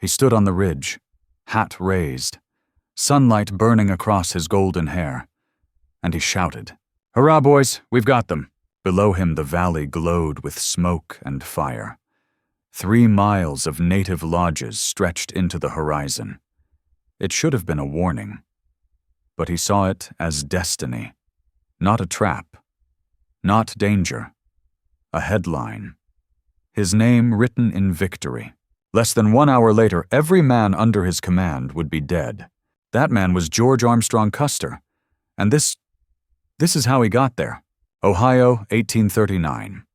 He stood on the ridge, hat raised, sunlight burning across his golden hair, and he shouted, "Hurrah, boys, we've got them!" Below him the valley glowed with smoke and fire. 3 miles of native lodges stretched into the horizon. It should have been a warning, but he saw it as destiny, not a trap, not danger, a headline. His name written in victory. Less than 1 hour later, every man under his command would be dead. That man was George Armstrong Custer, and this is how he got there. Ohio, 1839.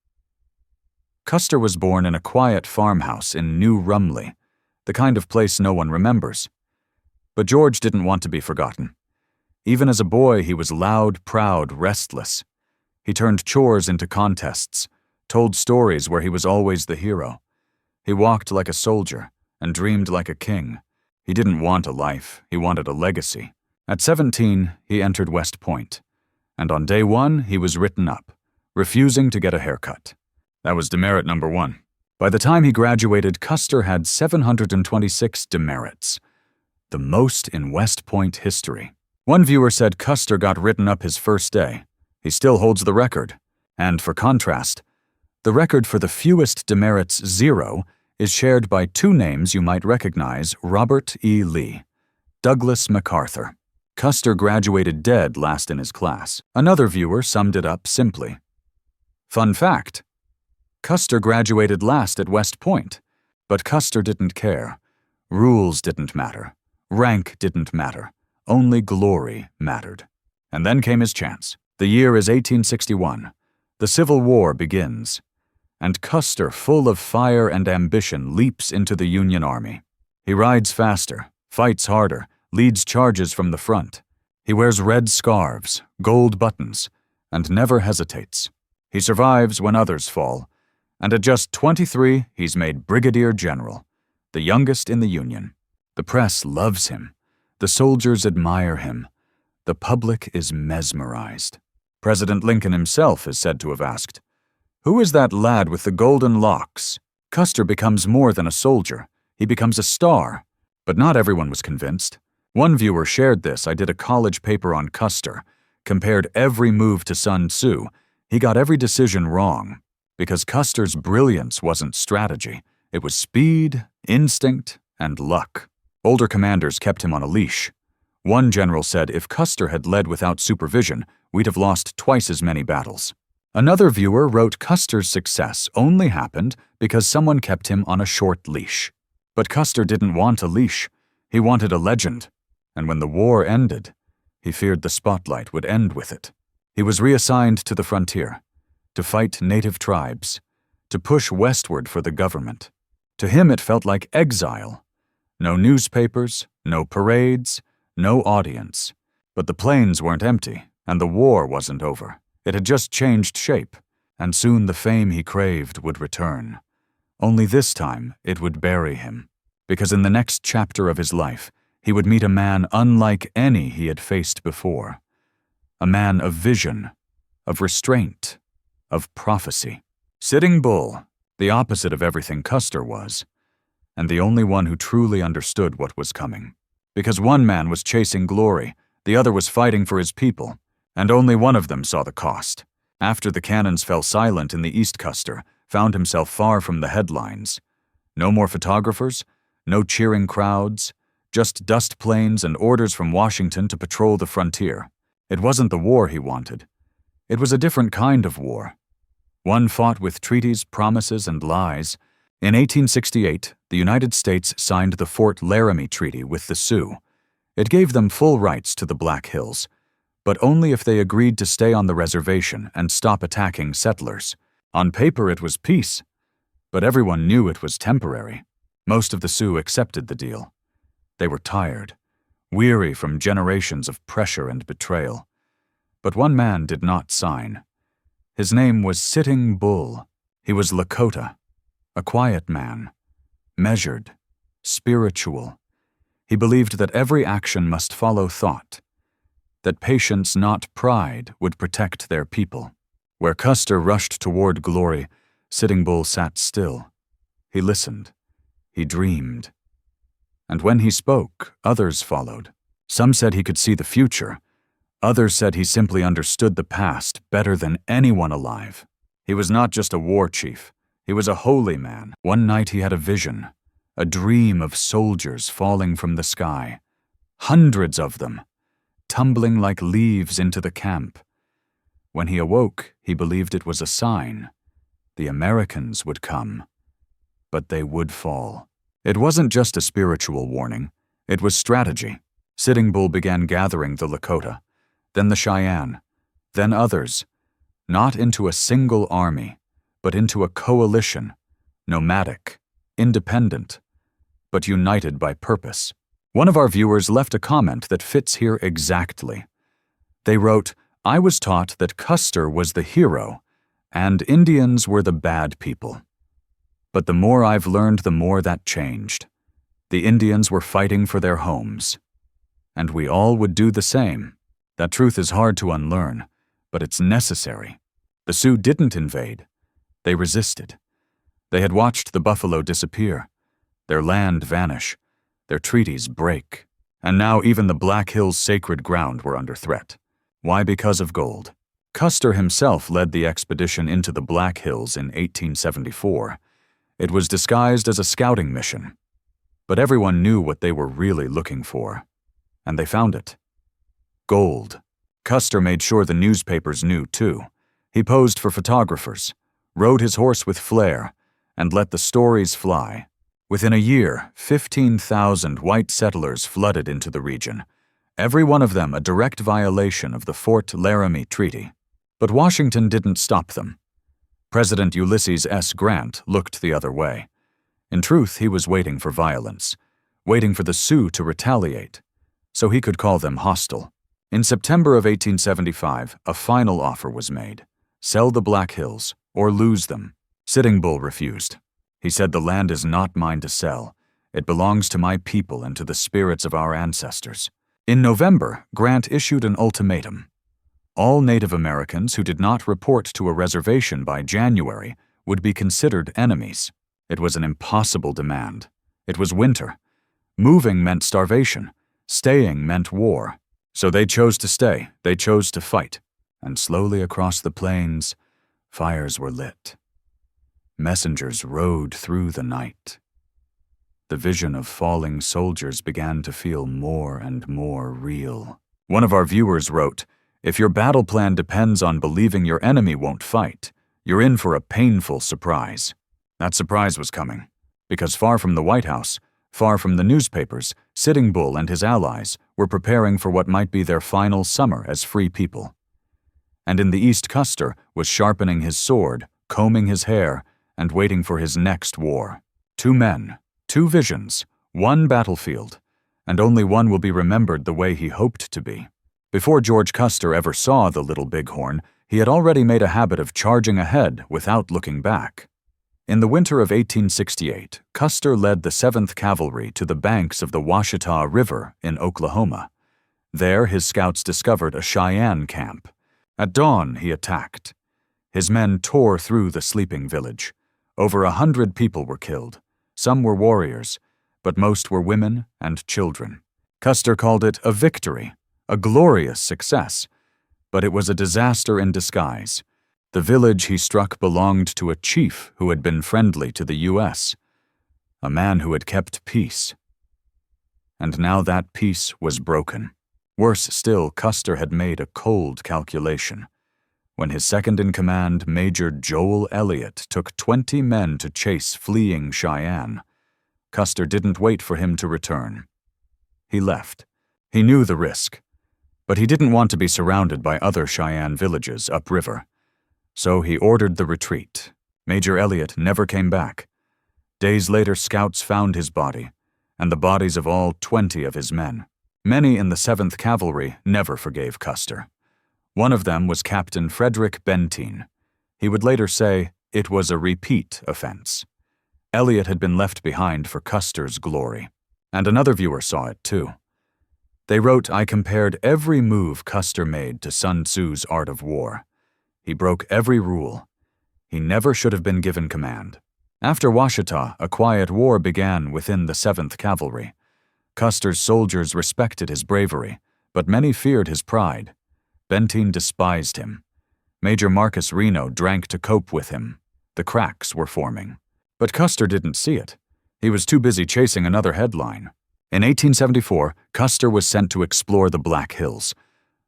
Custer was born in a quiet farmhouse in New Rumley, the kind of place no one remembers. But George didn't want to be forgotten. Even as a boy, he was loud, proud, restless. He turned chores into contests, told stories where he was always the hero. He walked like a soldier and dreamed like a king. He didn't want a life, he wanted a legacy. At 17, he entered West Point, and on day 1, he was written up, refusing to get a haircut. That was demerit number 1. By the time he graduated, Custer had 726 demerits, the most in West Point history. One viewer said Custer got written up his first day. He still holds the record. And for contrast, the record for the fewest demerits, 0, is shared by 2 names you might recognize: Robert E. Lee, Douglas MacArthur. Custer graduated dead last in his class. Another viewer summed it up simply. Fun fact: Custer graduated last at West Point, but Custer didn't care. Rules didn't matter. Rank didn't matter. Only glory mattered. And then came his chance. The year is 1861. The Civil War begins. And Custer, full of fire and ambition, leaps into the Union Army. He rides faster, fights harder, leads charges from the front. He wears red scarves, gold buttons, and never hesitates. He survives when others fall, and at just 23, he's made Brigadier General, the youngest in the Union. The press loves him. The soldiers admire him. The public is mesmerized. President Lincoln himself is said to have asked, "Who is that lad with the golden locks?" Custer becomes more than a soldier. He becomes a star. But not everyone was convinced. One viewer shared this. "I did a college paper on Custer, compared every move to Sun Tzu. He got every decision wrong, because Custer's brilliance wasn't strategy. It was speed, instinct, and luck." Older commanders kept him on a leash. One general said if Custer had led without supervision, we'd have lost twice as many battles. Another viewer wrote Custer's success only happened because someone kept him on a short leash. But Custer didn't want a leash. He wanted a legend. And when the war ended, he feared the spotlight would end with it. He was reassigned to the frontier, to fight native tribes, to push westward for the government. To him it felt like exile. No newspapers, no parades, no audience. But the plains weren't empty, and the war wasn't over. It had just changed shape, and soon the fame he craved would return. Only this time it would bury him, because in the next chapter of his life, he would meet a man unlike any he had faced before. A man of vision, of restraint, of prophecy. Sitting Bull, the opposite of everything Custer was, and the only one who truly understood what was coming. Because one man was chasing glory, the other was fighting for his people, and only one of them saw the cost. After the cannons fell silent in the East, Custer found himself far from the headlines. No more photographers, no cheering crowds, just dust planes and orders from Washington to patrol the frontier. It wasn't the war he wanted. It was a different kind of war. One fought with treaties, promises, and lies. In 1868, the United States signed the Fort Laramie Treaty with the Sioux. It gave them full rights to the Black Hills, but only if they agreed to stay on the reservation and stop attacking settlers. On paper it was peace, but everyone knew it was temporary. Most of the Sioux accepted the deal. They were tired, weary from generations of pressure and betrayal. But one man did not sign. His name was Sitting Bull. He was Lakota, a quiet man, measured, spiritual. He believed that every action must follow thought, that patience, not pride, would protect their people. Where Custer rushed toward glory, Sitting Bull sat still. He listened. He dreamed. And when he spoke, others followed. Some said he could see the future. Others said he simply understood the past better than anyone alive. He was not just a war chief. He was a holy man. One night he had a vision, a dream of soldiers falling from the sky, hundreds of them, tumbling like leaves into the camp. When he awoke, he believed it was a sign. The Americans would come, but they would fall. It wasn't just a spiritual warning. It was strategy. Sitting Bull began gathering the Lakota, then the Cheyenne, then others, not into a single army, but into a coalition, nomadic, independent, but united by purpose. One of our viewers left a comment that fits here exactly. They wrote, "I was taught that Custer was the hero, and Indians were the bad people. But the more I've learned, the more that changed. The Indians were fighting for their homes. And we all would do the same. That truth is hard to unlearn, but it's necessary. The Sioux didn't invade. They resisted. They had watched the buffalo disappear, their land vanish, their treaties break, and now even the Black Hills' sacred ground were under threat. Why? Because of gold. Custer himself led the expedition into the Black Hills in 1874. It was disguised as a scouting mission, but everyone knew what they were really looking for, and they found it. Gold. Custer made sure the newspapers knew, too. He posed for photographers, rode his horse with flair, and let the stories fly. Within a year, 15,000 white settlers flooded into the region, every one of them a direct violation of the Fort Laramie Treaty. But Washington didn't stop them. President Ulysses S. Grant looked the other way. In truth, he was waiting for violence, waiting for the Sioux to retaliate, so he could call them hostile. In September of 1875, a final offer was made: sell the Black Hills or lose them. Sitting Bull refused. He said, "The land is not mine to sell. It belongs to my people and to the spirits of our ancestors." In November, Grant issued an ultimatum. All Native Americans who did not report to a reservation by January would be considered enemies. It was an impossible demand. It was winter. Moving meant starvation. Staying meant war. So they chose to stay. They chose to fight. And slowly across the plains, fires were lit. Messengers rode through the night. The vision of falling soldiers began to feel more and more real. One of our viewers wrote, "If your battle plan depends on believing your enemy won't fight, you're in for a painful surprise." That surprise was coming, because far from the White House, far from the newspapers, Sitting Bull and his allies were preparing for what might be their final summer as free people. And in the East, Custer was sharpening his sword, combing his hair, and waiting for his next war. 2 men, 2 visions, 1 battlefield, and only one will be remembered the way he hoped to be. Before George Custer ever saw the Little Bighorn, he had already made a habit of charging ahead without looking back. In the winter of 1868, Custer led the 7th Cavalry to the banks of the Washita River in Oklahoma. There, his scouts discovered a Cheyenne camp. At dawn, he attacked. His men tore through the sleeping village. Over 100 people were killed. Some were warriors, but most were women and children. Custer called it a victory, a glorious success, but it was a disaster in disguise. The village he struck belonged to a chief who had been friendly to the U.S., a man who had kept peace. And now that peace was broken. Worse still, Custer had made a cold calculation. When his second-in-command, Major Joel Elliott, took 20 men to chase fleeing Cheyenne, Custer didn't wait for him to return. He left. He knew the risk, but he didn't want to be surrounded by other Cheyenne villages upriver. So he ordered the retreat. Major Elliott never came back. Days later, scouts found his body, and the bodies of all 20 of his men. Many in the 7th Cavalry never forgave Custer. One of them was Captain Frederick Benteen. He would later say it was a repeat offense. Elliott had been left behind for Custer's glory, and another viewer saw it too. They wrote, "I compared every move Custer made to Sun Tzu's Art of War. He broke every rule. He never should have been given command." After Washita, a quiet war began within the 7th Cavalry. Custer's soldiers respected his bravery, but many feared his pride. Benteen despised him. Major Marcus Reno drank to cope with him. The cracks were forming. But Custer didn't see it. He was too busy chasing another headline. In 1874, Custer was sent to explore the Black Hills.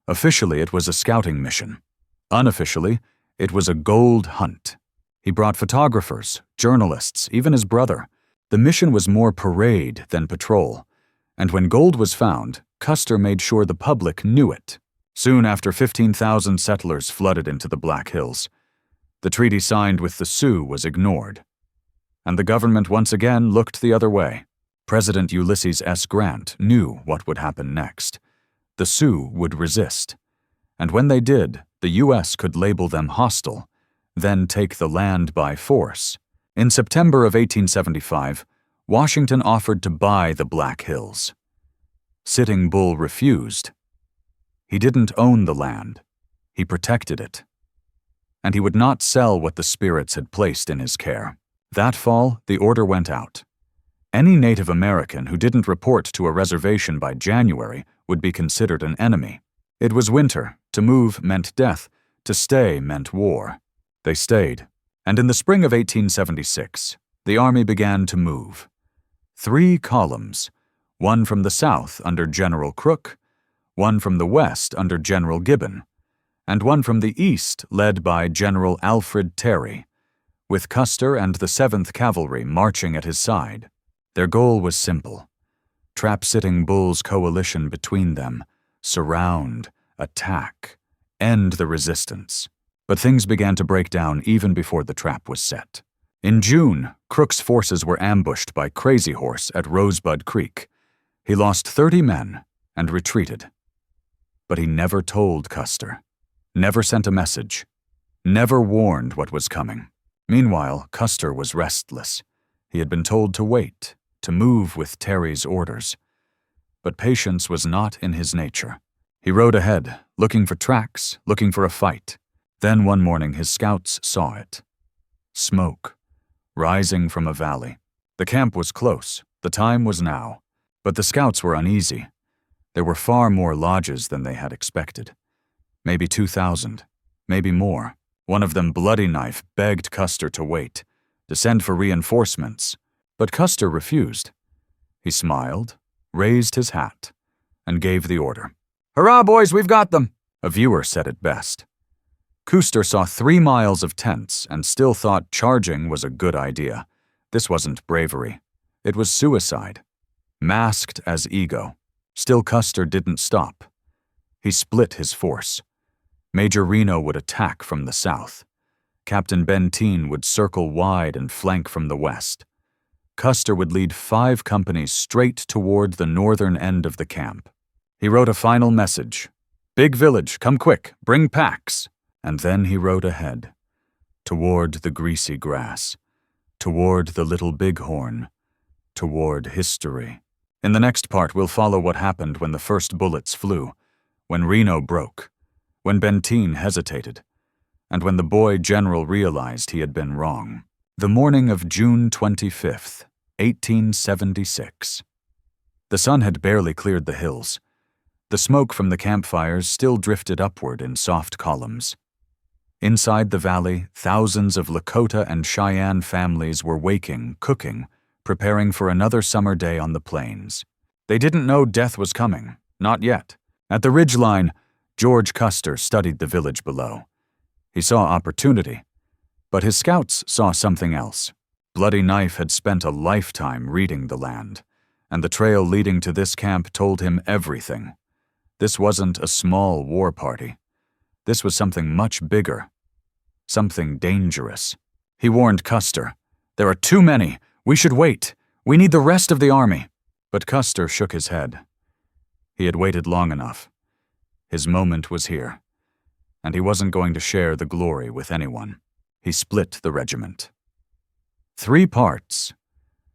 Officially, it was a scouting mission. Unofficially, it was a gold hunt. He brought photographers, journalists, even his brother. The mission was more parade than patrol. And when gold was found, Custer made sure the public knew it. Soon after, 15,000 settlers flooded into the Black Hills. The treaty signed with the Sioux was ignored. And the government once again looked the other way. President Ulysses S. Grant knew what would happen next. The Sioux would resist. And when they did, the U.S. could label them hostile, then take the land by force. In September of 1875, Washington offered to buy the Black Hills. Sitting Bull refused. He didn't own the land. He protected it. And he would not sell what the spirits had placed in his care. That fall, the order went out. Any Native American who didn't report to a reservation by January would be considered an enemy. It was winter. To move meant death. To stay meant war. They stayed. And in the spring of 1876, the army began to move. 3 columns, one from the south under General Crook, one from the west under General Gibbon, and one from the east led by General Alfred Terry, with Custer and the 7th Cavalry marching at his side. Their goal was simple: trap Sitting Bull's coalition between them, surround, attack, end the resistance. But things began to break down even before the trap was set. In June, Crook's forces were ambushed by Crazy Horse at Rosebud Creek. He lost 30 men and retreated. But he never told Custer, never sent a message, never warned what was coming. Meanwhile, Custer was restless. He had been told to wait, to move with Terry's orders. But patience was not in his nature. He rode ahead, looking for tracks, looking for a fight. Then one morning his scouts saw it. Smoke, rising from a valley. The camp was close. The time was now. But the scouts were uneasy. There were far more lodges than they had expected. Maybe 2,000, maybe more. One of them, Bloody Knife, begged Custer to wait, to send for reinforcements. But Custer refused. He smiled, raised his hat, and gave the order. "Hurrah, boys, we've got them!" A viewer said it best. Custer saw 3 miles of tents and still thought charging was a good idea. This wasn't bravery. It was suicide. Masked as ego. Still, Custer didn't stop. He split his force. Major Reno would attack from the south. Captain Benteen would circle wide and flank from the west. Custer would lead 5 companies straight toward the northern end of the camp. He wrote a final message. "Big village, come quick, bring packs." And then he rode ahead, toward the greasy grass, toward the Little Bighorn, toward history. In the next part, we'll follow what happened when the first bullets flew, when Reno broke, when Benteen hesitated, and when the boy general realized he had been wrong. The morning of June 25th, 1876. The sun had barely cleared the hills. The smoke from the campfires still drifted upward in soft columns. Inside the valley, thousands of Lakota and Cheyenne families were waking, cooking, preparing for another summer day on the plains. They didn't know death was coming, not yet. At the ridgeline, George Custer studied the village below. He saw opportunity, but his scouts saw something else. Bloody Knife had spent a lifetime reading the land, and the trail leading to this camp told him everything. This wasn't a small war party. This was something much bigger, something dangerous. He warned Custer, "There are too many. We should wait. We need the rest of the army." But Custer shook his head. He had waited long enough. His moment was here, and he wasn't going to share the glory with anyone. He split the regiment. 3 parts.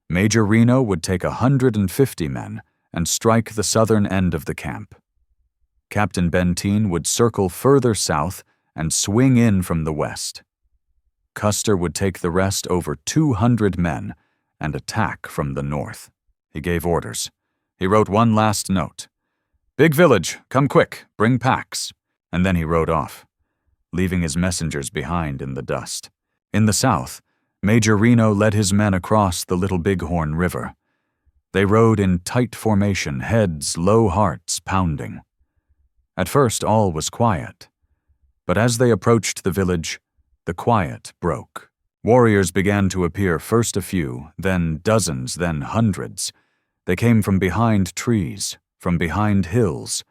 Major Reno would take 150 men and strike the southern end of the camp. Captain Benteen would circle further south and swing in from the west. Custer would take the rest, over 200 men, and attack from the north. He gave orders. He wrote one last note. "Big village, come quick, bring packs." And then he rode off, leaving his messengers behind in the dust. In the south, Major Reno led his men across the Little Bighorn River. They rode in tight formation, heads low, hearts pounding. At first all was quiet, but as they approached the village, the quiet broke. Warriors began to appear, first a few, then dozens, then hundreds. They came from behind trees, from behind hills,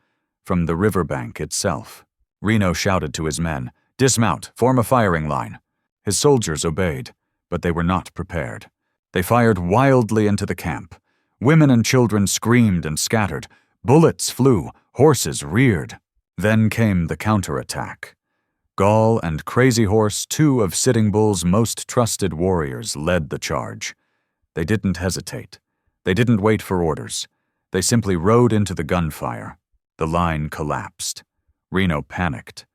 from the riverbank itself. Reno shouted to his men, "Dismount, form a firing line." His soldiers obeyed, but they were not prepared. They fired wildly into the camp. Women and children screamed and scattered. Bullets flew, horses reared. Then came the counterattack. Gall and Crazy Horse, two of Sitting Bull's most trusted warriors, led the charge. They didn't hesitate. They didn't wait for orders. They simply rode into the gunfire. The line collapsed. Reno panicked.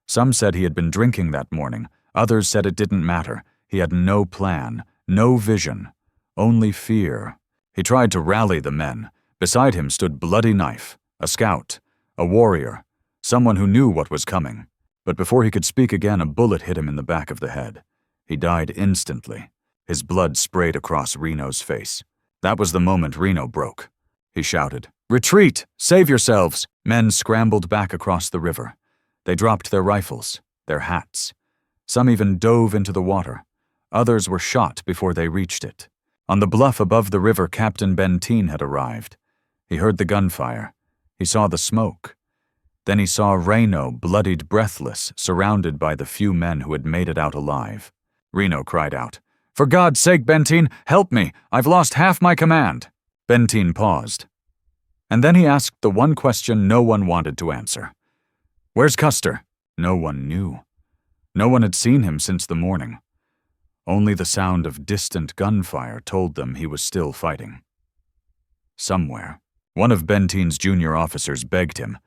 Some said he had been drinking that morning. Others said it didn't matter. He had no plan, no vision, only fear. He tried to rally the men. Beside him stood Bloody Knife, a scout, a warrior, someone who knew what was coming. But before he could speak again, a bullet hit him in the back of the head. He died instantly. His blood sprayed across Reno's face. That was the moment Reno broke. He shouted, "Retreat! Save yourselves!" Men scrambled back across the river. They dropped their rifles, their hats. Some even dove into the water. Others were shot before they reached it. On the bluff above the river, Captain Benteen had arrived. He heard the gunfire. He saw the smoke. Then he saw Reno, bloodied, breathless, surrounded by the few men who had made it out alive. Reno cried out, "For God's sake, Benteen, help me! I've lost half my command!" Benteen paused. And then he asked the one question no one wanted to answer. "Where's Custer?" No one knew. No one had seen him since the morning. Only the sound of distant gunfire told them he was still fighting. Somewhere, one of Benteen's junior officers begged him,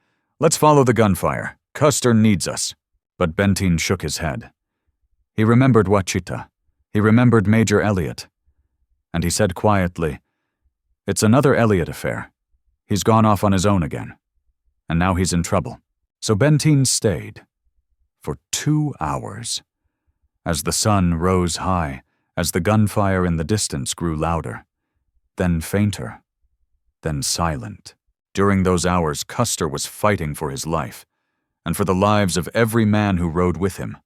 "Let's follow the gunfire. Custer needs us." But Benteen shook his head. He remembered Wachita. He remembered Major Elliott. And he said quietly, "It's another Elliott affair. He's gone off on his own again. And now he's in trouble." So Benteen stayed. For 2 hours. As the sun rose high, as the gunfire in the distance grew louder, then fainter, then silent. During those hours, Custer was fighting for his life, and for the lives of every man who rode with him.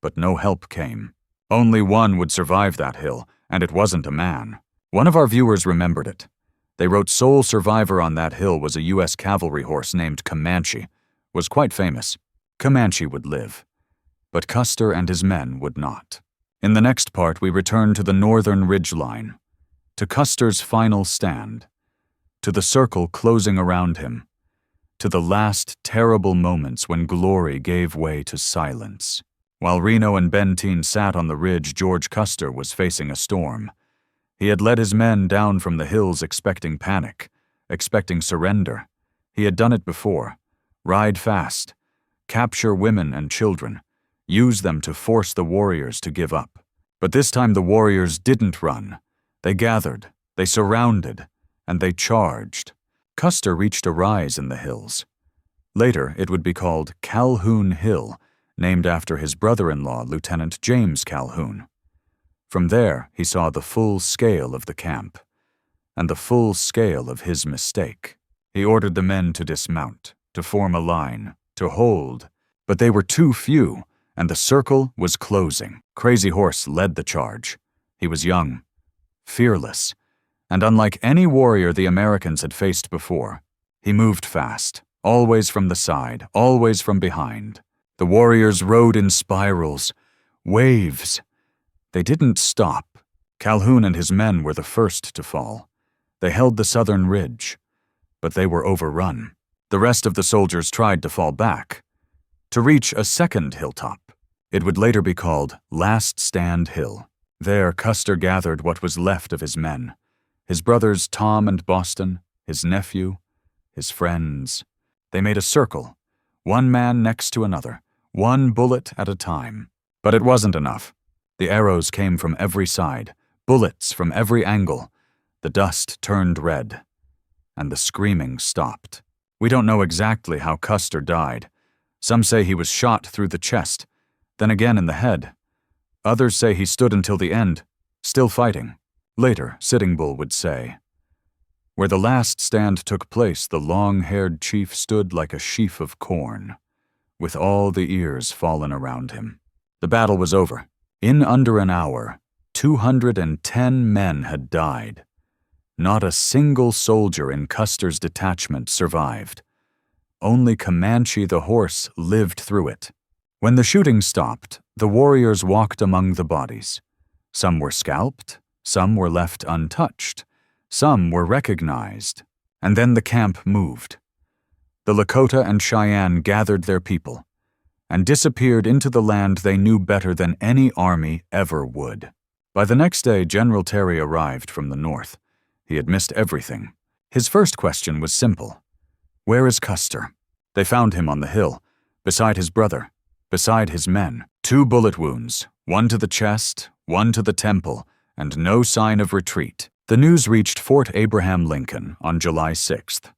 But no help came. Only one would survive that hill, and it wasn't a man. One of our viewers remembered it. They wrote sole survivor on that hill was a U.S. cavalry horse named Comanche. Was quite famous. Comanche would live. But Custer and his men would not. In the next part, we return to the northern ridgeline, to Custer's final stand, to the circle closing around him, to the last terrible moments when glory gave way to silence. While Reno and Benteen sat on the ridge, George Custer was facing a storm. He had led his men down from the hills expecting panic, expecting surrender. He had done it before. Ride fast, capture women and children, use them to force the warriors to give up. But this time the warriors didn't run. They gathered, they surrounded, and they charged. Custer reached a rise in the hills. Later, it would be called Calhoun Hill, named after his brother-in-law, Lieutenant James Calhoun. From there, he saw the full scale of the camp, and the full scale of his mistake. He ordered the men to dismount, to form a line, to hold, but they were too few, and the circle was closing. Crazy Horse led the charge. He was young, fearless, and unlike any warrior the Americans had faced before, he moved fast, always from the side, always from behind. The warriors rode in spirals, waves. They didn't stop. Calhoun and his men were the first to fall. They held the southern ridge, but they were overrun. The rest of the soldiers tried to fall back, to reach a second hilltop. It would later be called Last Stand Hill. There, Custer gathered what was left of his men, his brothers Tom and Boston, his nephew, his friends. They made a circle, one man next to another, one bullet at a time. But it wasn't enough. The arrows came from every side, bullets from every angle. The dust turned red. and the screaming stopped. We don't know exactly how Custer died. Some say he was shot through the chest, then again in the head. Others say he stood until the end, still fighting. Later, Sitting Bull would say, "Where the last stand took place, the long-haired chief stood like a sheaf of corn, with all the ears fallen around him." The battle was over. In under an hour, 210 men had died. Not a single soldier in Custer's detachment survived. Only Comanche the horse lived through it. When the shooting stopped, the warriors walked among the bodies. Some were scalped, some were left untouched, some were recognized, and then the camp moved. The Lakota and Cheyenne gathered their people and disappeared into the land they knew better than any army ever would. By the next day, General Terry arrived from the north. He had missed everything. His first question was simple. Where is Custer? They found him on the hill, beside his brother, beside his men. 2 bullet wounds, one to the chest, one to the temple, and no sign of retreat. The news reached Fort Abraham Lincoln on July 6th,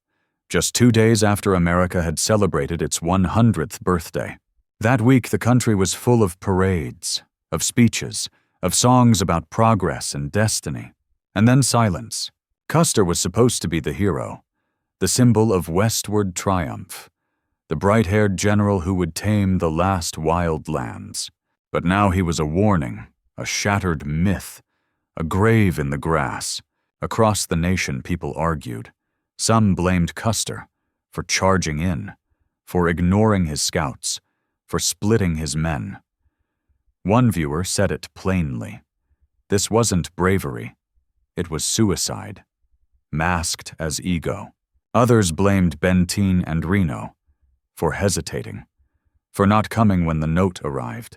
just 2 days after America had celebrated its 100th birthday. That week, the country was full of parades, of speeches, of songs about progress and destiny. And then silence. Custer was supposed to be the hero, the symbol of westward triumph, the bright-haired general who would tame the last wild lands. But now he was a warning, a shattered myth, a grave in the grass. Across the nation, people argued. Some blamed Custer for charging in, for ignoring his scouts, for splitting his men. One viewer said it plainly. This wasn't bravery. It was suicide, masked as ego. Others blamed Benteen and Reno for hesitating, for not coming when the note arrived,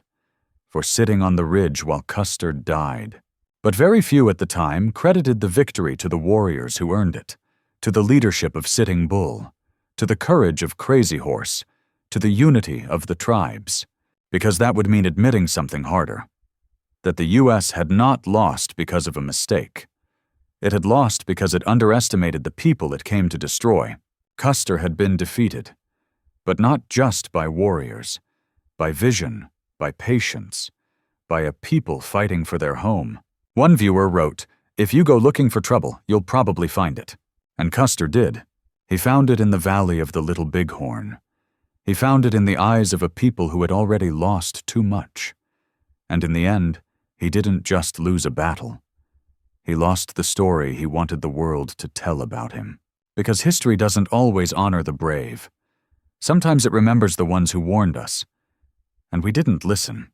for sitting on the ridge while Custer died. But very few at the time credited the victory to the warriors who earned it, to the leadership of Sitting Bull, to the courage of Crazy Horse, to the unity of the tribes, because that would mean admitting something harder, that the U.S. had not lost because of a mistake. It had lost because it underestimated the people it came to destroy. Custer had been defeated, but not just by warriors, by vision, by patience, by a people fighting for their home. One viewer wrote, "If you go looking for trouble, you'll probably find it." And Custer did. He found it in the valley of the Little Bighorn. He found it in the eyes of a people who had already lost too much. And in the end, he didn't just lose a battle. He lost the story he wanted the world to tell about him. Because history doesn't always honor the brave. Sometimes it remembers the ones who warned us. And we didn't listen.